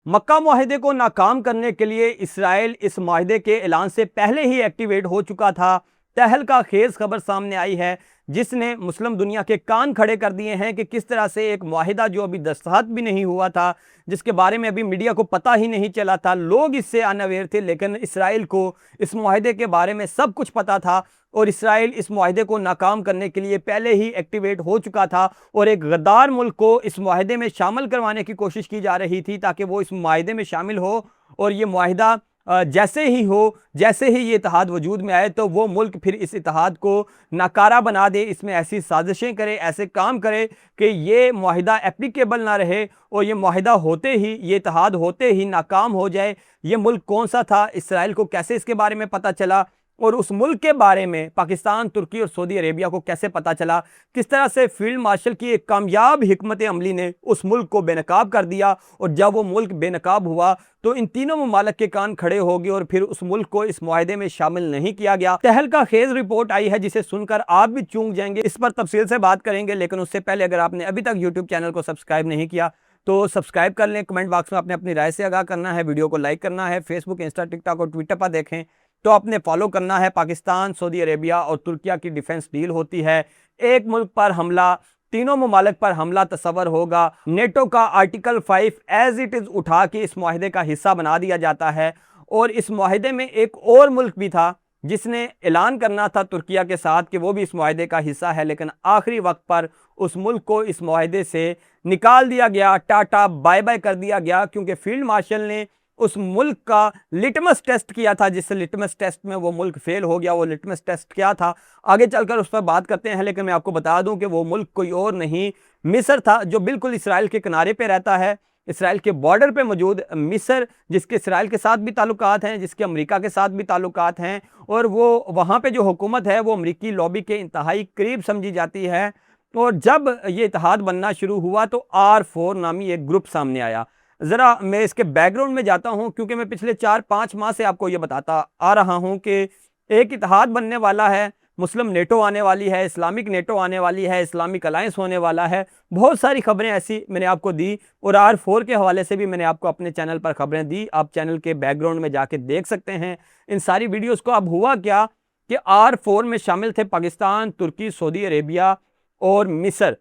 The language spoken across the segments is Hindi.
मक्का मुआहिदे को नाकाम करने के लिए इसराइल इस मुआहिदे के ऐलान से पहले ही एक्टिवेट हो चुका था। तहलका खेज खबर सामने आई है जिसने मुस्लिम दुनिया के कान खड़े कर दिए हैं कि किस तरह से एक मुआहिदा जो अभी दस्तखत भी नहीं हुआ था, जिसके बारे में अभी मीडिया को पता ही नहीं चला था, लोग इससे अनअवेयर थे, लेकिन इसराइल को इस मुआहिदे के बारे में सब कुछ पता था और इसराइल इस मुआहिदे को नाकाम करने के लिए पहले ही एक्टिवेट हो चुका था और एक गद्दार मुल्क को इस मुआहिदे में शामिल करवाने की कोशिश की जा रही थी ताकि वो इस मुआहिदे में शामिल हो और ये मुआहिदा जैसे ही हो, जैसे ही ये इत्तेहाद वजूद में आए तो वो मुल्क फिर इस इत्तेहाद को नाकारा बना दे, इसमें ऐसी साजिशें करे, ऐसे काम करे कि ये मुआहिदा एप्लीकेबल ना रहे और ये मुआहिदा होते ही, ये इत्तेहाद होते ही नाकाम हो जाए। ये मुल्क कौन सा था, इसराइल को कैसे इसके बारे में पता चला और उस मुल्क के बारे में पाकिस्तान, तुर्की और सऊदी अरेबिया को कैसे पता चला, किस तरह से फील्ड मार्शल की एक कामयाब हिकमत अमली ने उस मुल्क को बेनकाब कर दिया और जब वो मुल्क बेनकाब हुआ तो इन तीनों ममालिक के कान खड़े हो गए और फिर उस मुल्क को इस मुआहिदे में शामिल नहीं किया गया। तहलका खेज रिपोर्ट आई है जिसे सुनकर आप भी चूक जाएंगे, इस पर तफसील से बात करेंगे, लेकिन उससे पहले अगर आपने अभी तक यूट्यूब चैनल को सब्सक्राइब नहीं किया तो सब्सक्राइब कर लें। कमेंट बॉक्स में आपने अपनी राय से आगाह करना है, वीडियो को लाइक करना है, फेसबुक, इंस्टा, टिकटॉक और ट्विटर पर देखें तो आपने फॉलो करना है। पाकिस्तान, सऊदी अरेबिया और तुर्किया की डिफेंस डील होती है, एक मुल्क पर हमला, तीनों ममालिक पर हमला तस्वर होगा, नेटो का आर्टिकल 5 एज इट इज उठा के इस मुआहिदे का हिस्सा बना दिया जाता है और इस मुआहिदे में एक और मुल्क भी था जिसने ऐलान करना था तुर्किया के साथ कि वो भी इस मुआहिदे का हिस्सा है, लेकिन आखिरी वक्त पर उस मुल्क को इस मुआहिदे से निकाल दिया गया, टाटा बाय बाय कर दिया गया, क्योंकि फील्ड मार्शल ने उस मुल्क का लिटमस टेस्ट किया था, जिससे लिटमस टेस्ट में वो मुल्क फेल हो गया। वो लिटमस टेस्ट क्या था आगे चलकर उस पर बात करते हैं, लेकिन मैं आपको बता दूं कि वो मुल्क कोई और नहीं, मिस्र था, जो बिल्कुल इसराइल के किनारे पे रहता है, इसराइल के बॉर्डर पे मौजूद मिस्र, जिसके इसराइल के साथ भी ताल्लुकात हैं, जिसके अमेरिका के साथ भी ताल्लुकात हैं और वो वहाँ पे जो हुकूमत है वो अमरीकी लॉबी के इंतहाई करीब समझी जाती है। और जब ये इत्तेहाद बनना शुरू हुआ तो R4 नामी एक ग्रुप सामने आया। ज़रा मैं इसके बैकग्राउंड में जाता हूं क्योंकि मैं पिछले 4-5 माह से आपको ये बताता आ रहा हूं कि एक इत्तेहाद बनने वाला है, मुस्लिम नेटो आने वाली है, इस्लामिक नेटो आने वाली है, इस्लामिक अलायंस होने वाला है, बहुत सारी खबरें ऐसी मैंने आपको दी और R4 के हवाले से भी मैंने आपको अपने चैनल पर खबरें दी, आप चैनल के बैकग्राउंड में जाके देख सकते हैं इन सारी वीडियोज़ को। अब हुआ क्या कि R4 में शामिल थे पाकिस्तान, तुर्की, सऊदी अरेबिया और मिस्र।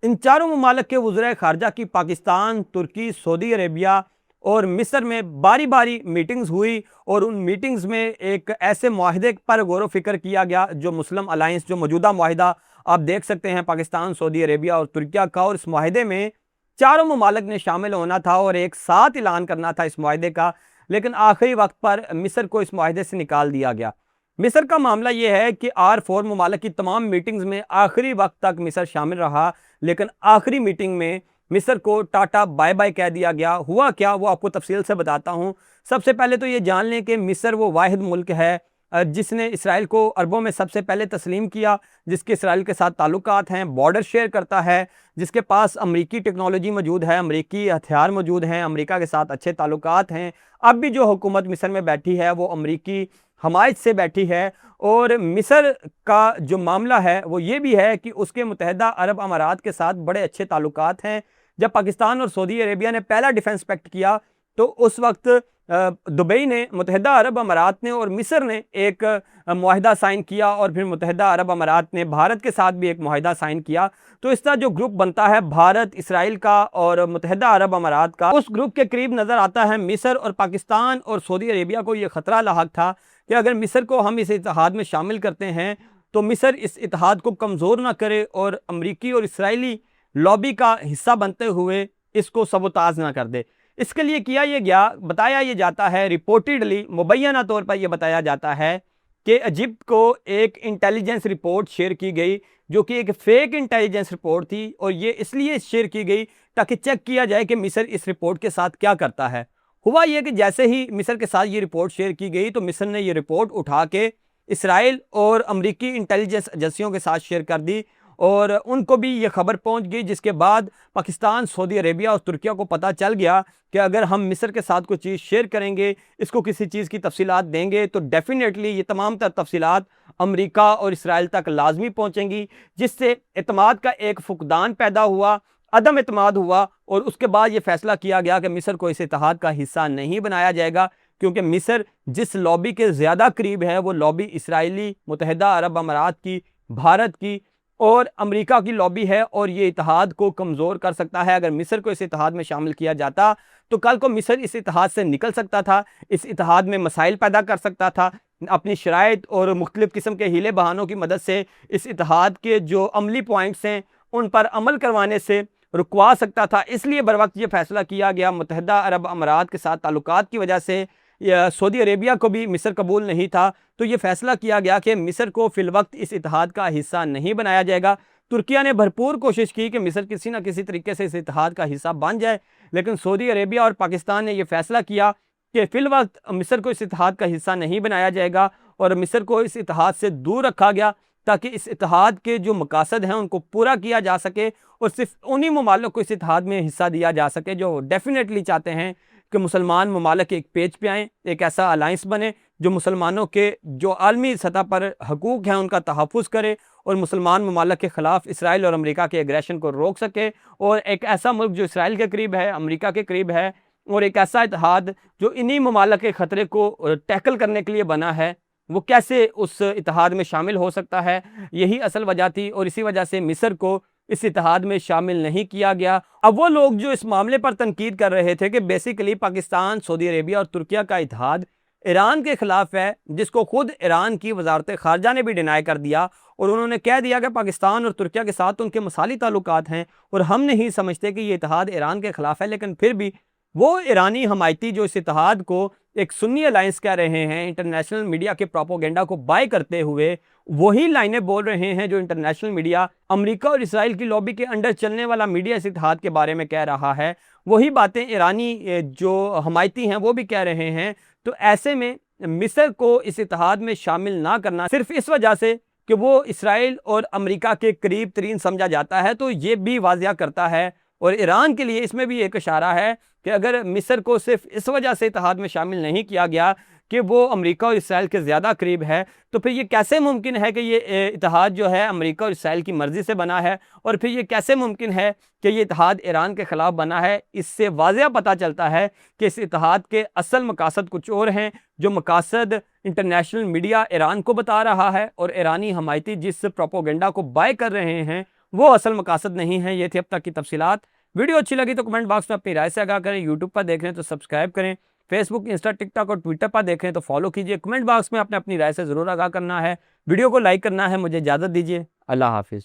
इन चारों ममालिक के वज़ीर ख़ारजा की पाकिस्तान, तुर्की, सऊदी अरेबिया और मिस्र में बारी बारी मीटिंग्स हुई और उन मीटिंग्स में एक ऐसे मुआहिदे पर गौर फिक्र किया गया जो मुस्लिम अलायंस, जो मौजूदा मुआहिदा आप देख सकते हैं पाकिस्तान, सऊदी अरेबिया और तुर्किया का, और इस मुआहिदे में चारों ममालिक ने शामिल होना था और एक साथ ऐलान करना था इस मुआहिदे का, लेकिन आखिरी वक्त पर मिस्र को इस मुआहिदे से निकाल दिया गया। मिस्र का मामला यह है कि R4 ममालिक की तमाम मीटिंग्स में आखिरी वक्त तक मिस्र शामिल रहा, लेकिन आखिरी मीटिंग में मिस्र को टाटा बाय बाय कह दिया गया। हुआ क्या वो आपको तफसील से बताता हूँ। सबसे पहले तो ये जान लें कि मिस्र वो वाहिद मुल्क है जिसने इसराइल को अरबों में सबसे पहले तस्लीम किया, जिसके इसराइल के साथ ताल्लुकात हैं, बॉर्डर शेयर करता है, जिसके पास अमरीकी टेक्नोलॉजी मौजूद है, अमरीकी हथियार मौजूद हैं, अमरीका के साथ अच्छे ताल्लुकात हैं। अब भी जो हुकूमत मिस्र में बैठी है वो अमरीकी हमायत से बैठी है और मिस्र का जो मामला है वो ये भी है कि उसके मुत्तहिदा अरब अमारात के साथ बड़े अच्छे ताल्लुकात हैं। जब पाकिस्तान और सऊदी अरेबिया ने पहला डिफेंस पैक्ट किया तो उस वक्त दुबई ने, मुत्तहिदा अरब अमारात ने और मिस्र ने एक मुआहिदा साइन किया और फिर मुत्तहिदा अरब अमारात ने भारत के साथ भी एक मुआहिदा साइन किया। तो इस तरह जो ग्रुप बनता है भारत, इसराइल का और मुत्तहिदा अरब अमारात का, उस ग्रुप के करीब नज़र आता है मिस्र। और पाकिस्तान और सऊदी अरेबिया को ये ख़तरा लाहक था कि अगर मिस्र को हम इस इत्तेहाद में शामिल करते हैं तो मिस्र इस इत्तेहाद को कमज़ोर ना करे और अमरीकी और इसराइली लॉबी का हिस्सा बनते हुए इसको सबोताज ना कर दे। इसके लिए किया ये गया, बताया ये जाता है, रिपोर्टेडली मुबैना तौर पर यह बताया जाता है कि इजिप्ट को एक इंटेलिजेंस रिपोर्ट शेयर की गई जो कि एक फेक इंटेलिजेंस रिपोर्ट थी और ये इसलिए शेयर की गई ताकि चेक किया जाए कि मिस्र इस रिपोर्ट के साथ क्या करता है। हुआ यह कि जैसे ही मिस्र के साथ ये रिपोर्ट शेयर की गई तो मिस्र ने ये रिपोर्ट उठा के इसराइल और अमरीकी इंटेलिजेंस एजेंसियों के साथ शेयर कर दी और उनको भी ये खबर पहुंच गई, जिसके बाद पाकिस्तान, सऊदी अरेबिया और तुर्किया को पता चल गया कि अगर हम मिस्र के साथ कोई चीज़ शेयर करेंगे, इसको किसी चीज़ की तफसीलात देंगे तो डेफिनेटली ये तमाम तर तफसीलात अमरीका और इसराइल तक लाजमी पहुँचेंगी, जिससे एतमाद का एक फुकदान पैदा हुआ। अदम एतमाद हुआ और उसके बाद ये फैसला किया गया कि मिस्र को इस इत्तेहाद का हिस्सा नहीं बनाया जाएगा, क्योंकि मिस्र जिस लॉबी के ज़्यादा करीब है वो लॉबी इसराइली, मुत्तहिदा अरब अमारात की, भारत की और अमेरिका की लॉबी है, और ये इत्तेहाद को कमज़ोर कर सकता है। अगर मिस्र को इस इत्तेहाद में शामिल किया जाता तो कल को मिस्र इस इत्तेहाद से निकल सकता था, इस इत्तेहाद में मसाइल पैदा कर सकता था, अपनी शराइत और मुख्तलिफ़ किस्म के हीले बहानों की मदद से इस इत्तेहाद के जो अमली पॉइंट्स हैं उन पर अमल करवाने से रुकवा सकता था। इसलिए बर वक्त ये फैसला किया गया। मुत्तहिदा अरब अमारात के साथ ताल्लुकात की वजह से सऊदी अरेबिया को भी मिस्र कबूल नहीं था, तो ये फैसला किया गया कि मिस्र को फिल वक्त इस इत्तेहाद का हिस्सा नहीं बनाया जाएगा। तुर्किया ने भरपूर कोशिश की कि मिस्र किसी न किसी तरीके से इस इत्तेहाद का हिस्सा बन जाए, लेकिन सऊदी अरेबिया और पाकिस्तान ने यह फैसला किया कि फिल वक्त मिस्र को इस इत्तेहाद का हिस्सा नहीं बनाया जाएगा और मिस्र को इस इत्तेहाद से दूर रखा गया, ताकि इस इत्तेहाद के जो मकासद हैं उनको पूरा किया जा सके और सिर्फ उन्हीं ममालिक को इस इत्तेहाद में हिस्सा दिया जा सके जो डेफिनेटली चाहते हैं कि मुसलमान ममालिक एक पेज पे आएँ, एक ऐसा अलाइंस बने जो मुसलमानों के जो आलमी सतह पर हकूक़ हैं उनका तहफ़्फ़ुज़ करे और मुसलमान ममालिक के ख़िलाफ़ इसराइल और अमेरिका के एग्रेशन को रोक सके, और एक ऐसा मुल्क जो इसराइल के करीब है, अमेरिका के करीब है, और एक ऐसा इत्तेहाद जो इन्हीं ममालिक के ख़तरे को टैकल करने के लिए बना है, वो कैसे उस इत्तेहाद में शामिल हो सकता है। यही असल वजह थी और इसी वजह से मिस्र को इस इत्तेहाद में शामिल नहीं किया गया। अब वो लोग जो इस मामले पर तनकीद कर रहे थे कि बेसिकली पाकिस्तान, सऊदी अरेबिया और तुर्किया का इत्तेहाद ईरान के खिलाफ है, जिसको खुद ईरान की वजारत खारजा ने भी डिनाई कर दिया और उन्होंने कह दिया कि पाकिस्तान और तुर्किया के साथ उनके मसाली ताल्लुकात हैं और हम नहीं समझते कि ये इत्तेहाद ईरान के खिलाफ है, लेकिन फिर भी वो ईरानी हमायती जो इस इत्तेहाद को एक सुन्नी अलायंस कह रहे हैं, इंटरनेशनल मीडिया के प्रोपोगेंडा को बाय करते हुए वही लाइनें बोल रहे हैं जो इंटरनेशनल मीडिया, अमेरिका और इसराइल की लॉबी के अंडर चलने वाला मीडिया इस इत्तेहाद के बारे में कह रहा है, वही बातें ईरानी जो हमायती हैं वो भी कह रहे हैं। तो ऐसे में मिस्र को इस इत्तेहाद में शामिल ना करना सिर्फ इस वजह से कि वो इसराइल और अमेरिका के करीब तरीन समझा जाता है, तो ये भी वाज़िया करता है और ईरान के लिए इसमें भी एक इशारा है कि अगर मिस्र को सिर्फ इस वजह से इत्तेहाद में शामिल नहीं किया गया कि वो अमेरिका और इसराइल के ज़्यादा करीब है, तो फिर ये कैसे मुमकिन है कि ये इत्तेहाद जो है अमेरिका और इसराइल की मर्ज़ी से बना है, और फिर ये कैसे मुमकिन है कि ये इत्तेहाद ईरान के ख़िलाफ़ बना है। इससे वाज़िया पता चलता है कि इस इत्तेहाद के असल मकासद कुछ और हैं, जो मकासद इंटरनेशनल मीडिया ईरान को बता रहा है और ईरानी हमायती जिस प्रोपोगेंडा को बाय कर रहे हैं वो असल मकासद नहीं है। ये थी अब तक की तफसीलात। वीडियो अच्छी लगी तो कमेंट बॉक्स में अपनी राय से आगाह करें। यूट्यूब पर देख रहे हैं तो सब्सक्राइब करें, फेसबुक, इंस्टा, टिकटॉक और ट्विटर पर देख रहे हैं तो फॉलो कीजिए। कमेंट बॉक्स में आपने अपनी राय से ज़रूर आगाह करना है। वीडियो को लाइक करना है। मुझे इजाज़त दीजिए। अल्लाह हाफिज़।